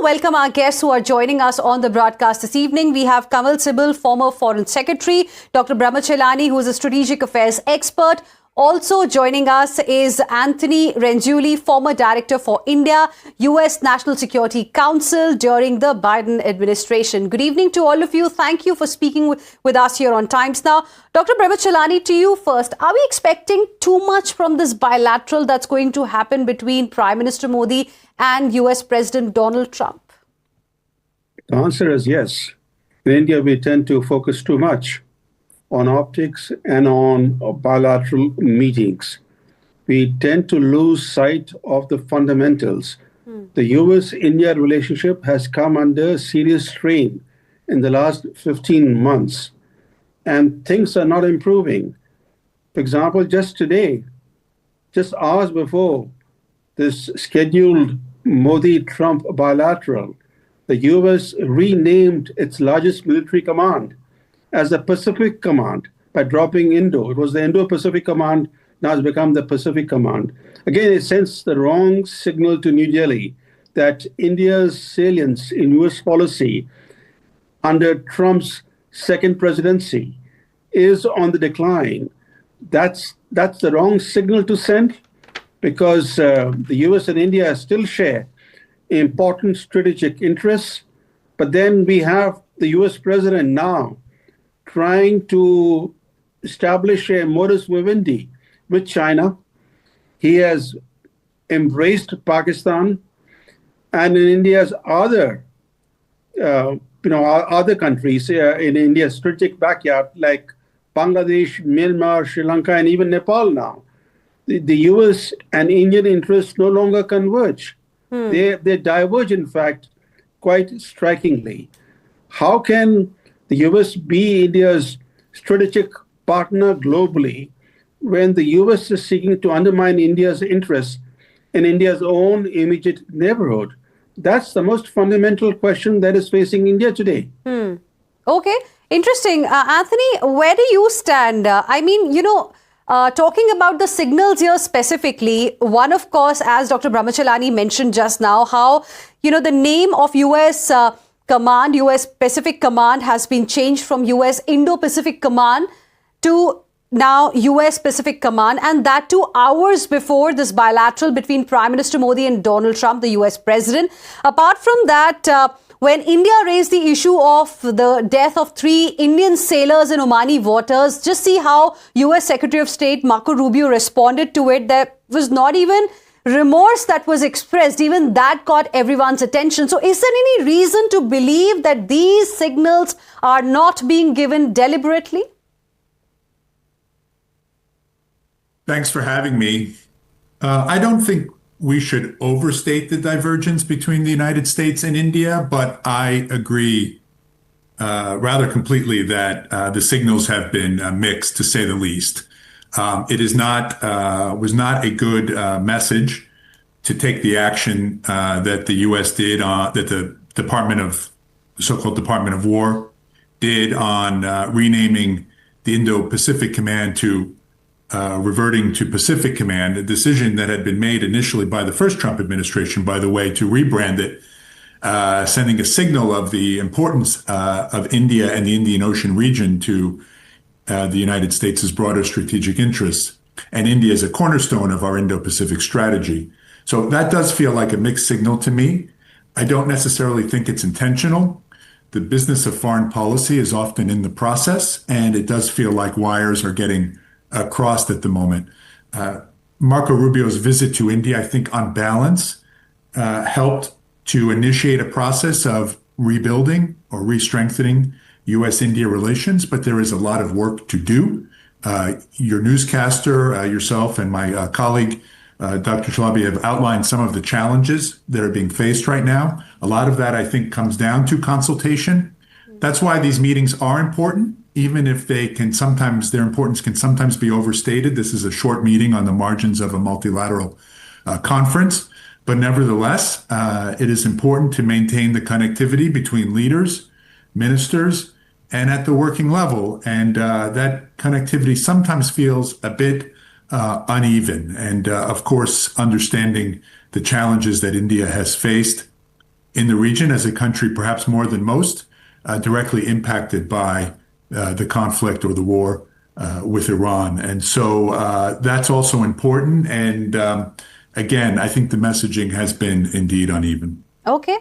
welcome our guests who are joining us on the broadcast this evening. We have Kamal Sibal, former Foreign Secretary, Dr. Brahmachalani, who is a strategic affairs expert. Also joining us is Anthony Renzulli, former Director for India, U.S. National Security Council during the Biden administration. Good evening to all of you. Thank you for speaking with us here on Times Now. Dr. Brahmachalani, to you first. Are we expecting too much from this bilateral that's going to happen between Prime Minister Modi and U.S. President Donald Trump? The answer is yes. In India, we tend to focus too much on optics and on bilateral meetings. We tend to lose sight of the fundamentals. The US-India relationship has come under serious strain in the last 15 months, and things are not improving. For example, just today, just hours before this scheduled Modi-Trump bilateral, the US renamed its largest military command as the Pacific Command by dropping Indo. It was the Indo-Pacific Command, now it's become the Pacific Command. Again, it sends the wrong signal to New Delhi that India's salience in US policy under Trump's second presidency is on the decline. That's the wrong signal to send, because the US and India still share important strategic interests. But then we have the US president now trying to establish a modus vivendi with China. He has embraced Pakistan, and in India's other countries in India's strategic backyard, like Bangladesh, Myanmar, Sri Lanka, and even Nepal now, the US and Indian interests no longer converge. They diverge, in fact, quite strikingly. How can the US be India's strategic partner globally when the US is seeking to undermine India's interests in India's own immediate neighborhood? That's the most fundamental question that is facing India today. Okay, interesting. Anthony, where do you stand? Talking about the signals here specifically, one, of course, as Dr. Brahmachalani mentioned just now, how, the name of US Command, US Pacific Command has been changed from US Indo-Pacific Command to now US Pacific Command, and that 2 hours before this bilateral between Prime Minister Modi and Donald Trump, the US President. Apart from that, when India raised the issue of the death of 3 Indian sailors in Omani waters, just see how US Secretary of State Marco Rubio responded to it. There was not even remorse that was expressed. Even that caught everyone's attention. So is there any reason to believe that these signals are not being given deliberately? Thanks for having me. I don't think we should overstate the divergence between the United States and India, but I agree rather completely that the signals have been mixed, to say the least. It is was not a good message to take the action that the U.S. did, that the so-called Department of War did on renaming the Indo-Pacific Command to reverting to Pacific Command, a decision that had been made initially by the first Trump administration, by the way, to rebrand it, sending a signal of the importance of India and the Indian Ocean region to the United States' broader strategic interests. And India is a cornerstone of our Indo-Pacific strategy. So that does feel like a mixed signal to me. I don't necessarily think it's intentional. The business of foreign policy is often in the process, and it does feel like wires are getting crossed at the moment. Marco Rubio's visit to India, I think on balance, helped to initiate a process of rebuilding or re-strengthening U.S.-India relations, but there is a lot of work to do. Your newscaster, yourself, and my colleague, Dr. Chalabi, have outlined some of the challenges that are being faced right now. A lot of that, I think, comes down to consultation. That's why these meetings are important, even if their importance can sometimes be overstated. This is a short meeting on the margins of a multilateral conference. But nevertheless, it is important to maintain the connectivity between leaders, ministers, and at the working level. And that connectivity sometimes feels a bit uneven. And of course, understanding the challenges that India has faced in the region as a country, perhaps more than most, directly impacted by the conflict or the war with Iran. And so that's also important. And again, I think the messaging has been indeed uneven. Okay.